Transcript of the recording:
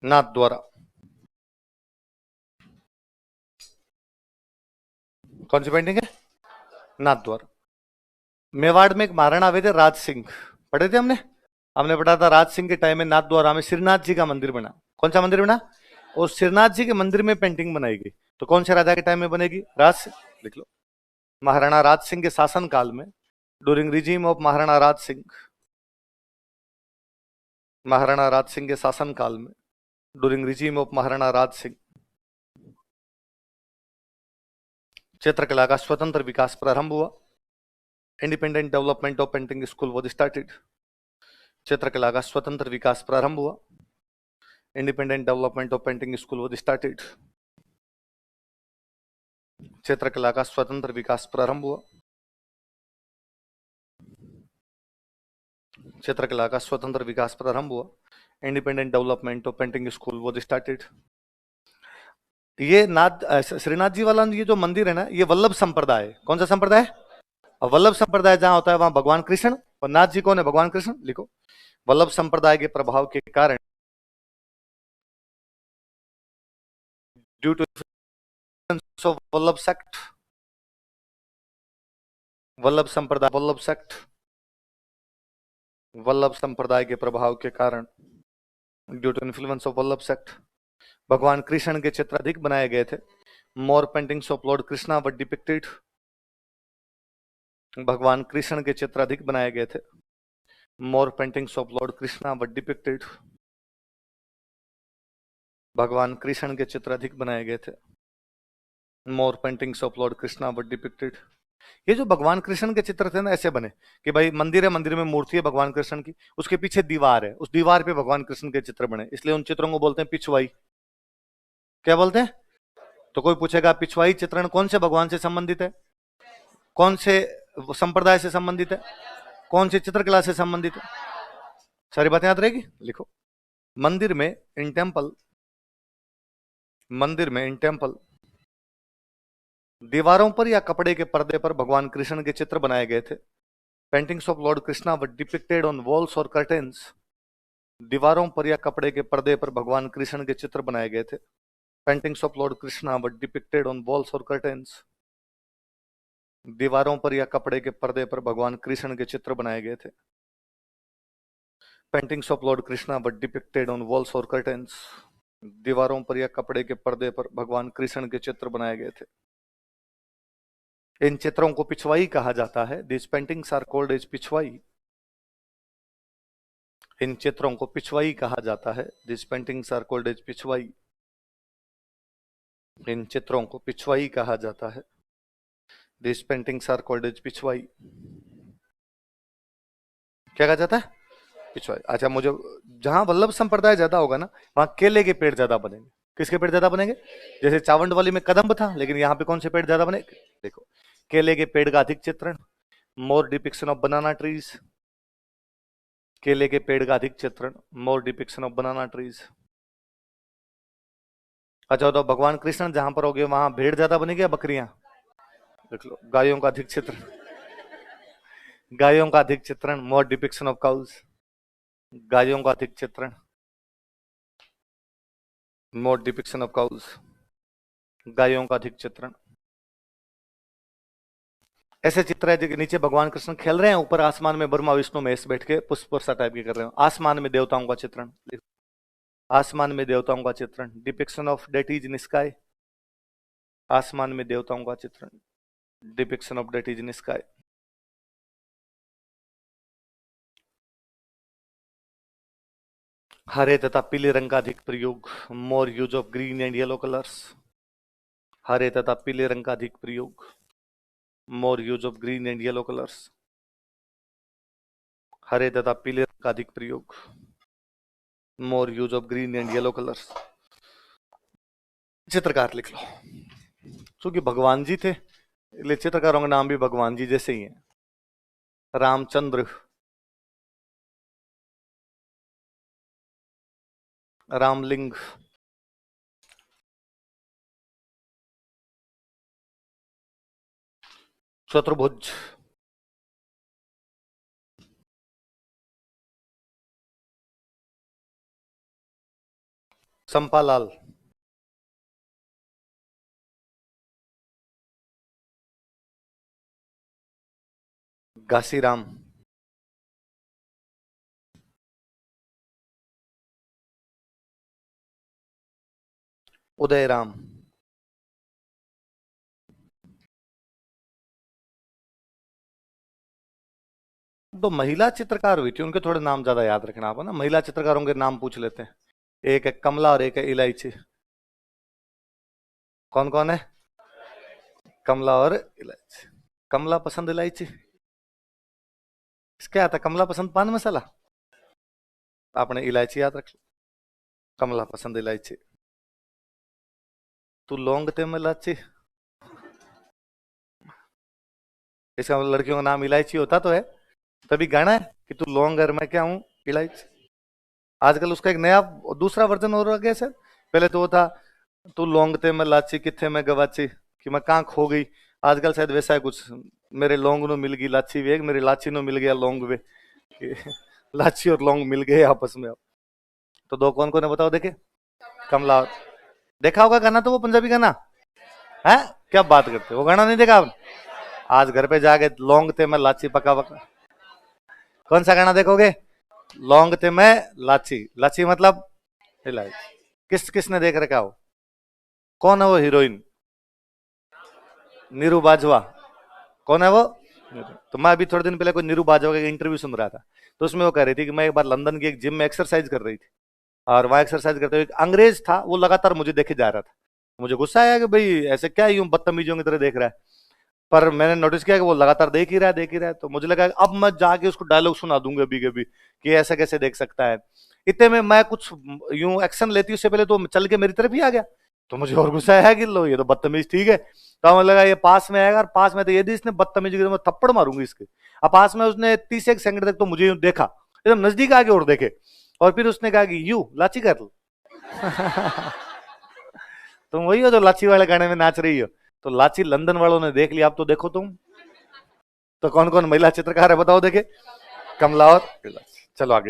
नाथ द्वारा। कौन सी पेंटिंग है? नाथ द्वारा। मेवाड़ में एक महाराणा आए थे, राज सिंह, पढ़े थे हमने। हमने पढ़ा था राज सिंह के टाइम में नाथ द्वारा में श्रीनाथ जी का मंदिर बना। कौन सा मंदिर बना? और श्रीनाथ जी के मंदिर में पेंटिंग बनाई गई। तो कौन से राजा के टाइम में बनेगी? राज सिंह। लिख लो। महाराणा राज सिंह के शासन काल में, during regime of Maharana Raj Singh, Maharana Raj Singh के शासन काल में, during regime of Maharana Raj Singh, चित्रकला का स्वतंत्र विकास प्रारंभ हुआ। Independent development of painting school was started. चित्रकला का स्वतंत्र विकास प्रारंभ हुआ। Independent development of painting school was started. चित्रकला का स्वतंत्र विकास प्रारंभ हुआ। चित्रकला का स्वतंत्र विकास प्रारंभ हुआ। Independent development of painting school was started. ये नाथ श्रीनाथ जी वाला ये जो मंदिर है ना, ये वल्लभ संप्रदाय है। कौन सा संप्रदाय? और वल्लभ संप्रदाय जहां होता है वहां भगवान कृष्ण, और नाथ जी कौन है? भगवान कृष्ण। लिखो। वल्लभ संप्रदाय के प्रभाव के कारण, due to Vallabh sect, Vallabh संप्रदाय, वल्लभ सेक्ट, वल्लभ संप्रदाय के प्रभाव के कारण, due to influence of Vallabh sect, भगवान कृष्ण के चित्र अधिक बनाए गए थे। More paintings of lord Krishna were depicted. भगवान कृष्ण के चित्र अधिक बनाए गए थे। More paintings of lord Krishna were depicted. भगवान कृष्ण के चित्र अधिक बनाए गए थे। More paintings of lord Krishna were depicted. ये जो भगवान कृष्ण के चित्र थे ना, ऐसे बने कि भाई मंदिर है, मंदिर में मूर्ति है भगवान कृष्ण की, उसके पीछे दीवार है, उस दीवार पे भगवान कृष्ण के चित्र बने, इसलिए उन चित्रों को बोलते हैं पिछवाई। क्या बोलते हैं? तो कोई पूछेगा पिछवाई चित्रण कौन से भगवान से संबंधित है, कौन से संप्रदाय से संबंधित है, कौन सी चित्रकला से संबंधित है? सारी बातें याद रहेगी। लिखो। मंदिर में इन टेम्पल, मंदिर में इन टेम्पल दीवारों पर या कपड़े के पर्दे पर भगवान कृष्ण के चित्र बनाए गए थे। Paintings of lord Krishna were depicted on walls और कर्टेन्स। दीवारों पर या कपड़े के पर्दे पर भगवान कृष्ण के चित्र बनाए गए थे। Paintings of lord Krishna were depicted on walls और कर्टेन्स। दीवारों पर या कपड़े के पर्दे पर भगवान कृष्ण के चित्र बनाए गए थे। Paintings of lord Krishna were depicted on walls और कर्टेन्स। दीवारों पर या कपड़े के पर्दे पर भगवान कृष्ण के चित्र बनाए गए थे। इन चित्रों को पिछवाई कहा जाता है। This paintings are called as Pichwai. इन चित्रों को पिछवाई कहा जाता है। This paintings are called as Pichwai. इन चित्रों को पिछवाई कहा जाता है। This paintings are called as Pichwai. क्या कहा जाता है? पिछवाई। अच्छा, मुझे जहां वल्लभ संप्रदाय ज्यादा होगा ना, वहां केले के पेड़ ज्यादा बनेंगे। किसके पेड़ ज्यादा बनेंगे? जैसे चावंडवाली में कदम्ब था, लेकिन यहाँ पे कौन से पेड़ ज्यादा बने? देखो, केले के पेड़ का अधिक चित्रण। मोर डिपिक्शन ऑफ बनाना ट्रीज। केले के पेड़ का अधिक चित्रण। मोर डिपिक्शन ऑफ बनाना ट्रीज। अच्छा, तो भगवान कृष्ण जहां पर हो गए वहां भेड़ ज्यादा बनेगी या बकरियां? देख लो। गायों का अधिक चित्रण। गायों का अधिक चित्रण। मोर डिपिक्शन ऑफ काउज। गायों का अधिक चित्रण। मोर डिपिक्शन ऑफ काउज। गायों का अधिक चित्रण। ऐसे चित्र है जो नीचे भगवान कृष्ण खेल रहे हैं, ऊपर आसमान में ब्रह्मा विष्णु महेश बैठ के पुष्प वर्षा टाइप की कर रहे हो। आसमान में देवताओं का चित्रण। आसमान में देवताओं का चित्रण। Depiction of deities in sky. आसमान में देवताओं का चित्रण। Depiction of deities in sky. हरे तथा पीले रंग का अधिक प्रयोग। More use of green and yellow colours. हरे तथा पीले रंग का अधिक प्रयोग। More use of green and yellow colours. हरे तथा पीले रंग का अधिक प्रयोग। More use of green and yellow colours. चित्रकार लिख लो। क्योंकि भगवान जी थे, इसलिए चित्रकारों का नाम भी भगवान जी जैसे ही है। रामचंद्र, रामलिंग, चतुर्भुज, संपालाल, घासीराम, उदयराम। दो महिला चित्रकार हुई थी, उनके थोड़े नाम ज्यादा याद रखना आप, है ना, महिला चित्रकारों के नाम पूछ लेते हैं। एक है कमला और एक है इलायची। कौन कौन है? कमला और इलायची। कमला पसंद इलायची, क्या आता? कमला पसंद पान मसाला, आपने इलायची याद रख ली। कमला पसंद इलायची। तू लौंग ते में इलायची, इसका मतलब लड़कियों का नाम इलायची होता तो है, तभी गाना है कि तू लौंग और मैं क्या हूं, इलायची। आजकल उसका एक नया दूसरा वर्जन हो रहा है सर। पहले तो वो था तू लौंग ते मैं लाची किथे मैं गवाची, कि मैं कहाँ खो गई। आजकल शायद वैसा है कुछ, मेरे लौंग नो मिल गई लाची वेग, मेरी लाची नो मिल गया लौंग वे, लाची और लौंग मिल गए आपस में। तो दो कौन कौन है बताओ देखे? कमला। देखा होगा गाना तो, वो पंजाबी गाना है। क्या बात करते हो, वो गाना नहीं देखा आपने? आज घर पे जाके लौंग थे मैं लाची पका पका। कौन सा गाना देखोगे? लौंग थे मैं लाची, लाची मतलब इलायची। किस किसने देख रखा हो? कौन है वो हीरोइन? नीरू बाजवा। कौन है वो? तो मैं अभी थोड़े दिन पहले कोई नीरू बाजवा का इंटरव्यू सुन रहा था, तो उसमें वो कह रही थी कि मैं एक बार लंदन की एक जिम में एक्सरसाइज कर रही थी, और वहां एक्सरसाइज करते हुए एक अंग्रेज था, वो लगातार मुझे देखे जा रहा था। मुझे गुस्सा आया कि भाई ऐसे क्या यूं बदतमीजियों की तरह देख रहा है, पर मैंने नोटिस किया कि वो लगातार देख ही रहा है देख ही रहा है, तो मुझे लगा अब मैं जाके उसको डायलॉग सुना दूंगा अभी कभी कि ऐसा कैसे देख सकता है। इतने में मैं कुछ यूं एक्शन लेती उससे पहले तो चल के मेरी तरफ ही आ गया। तो मुझे और गुस्सा आया कि लो ये तो बदतमीज, ठीक है। तो मुझे लगा ये पास में आएगा, और पास में तो यदि इसने बदतमीजी की तो मैं थप्पड़ मारूंगी इसके। अब पास में उसने 30 सेकंड तक तो मुझे यूं देखा, एकदम नजदीक आके और देखे, और फिर उसने कहा कि यू लाची कर लो। तुम वही हो जो लाची वाले गाने में नाच रही हो, तो लाची लंदन वालों ने देख लिया, अब तो देखो तुम। तो कौन कौन महिला चित्रकार है बताओ देखे? कमला और इलायची। चलो आगे।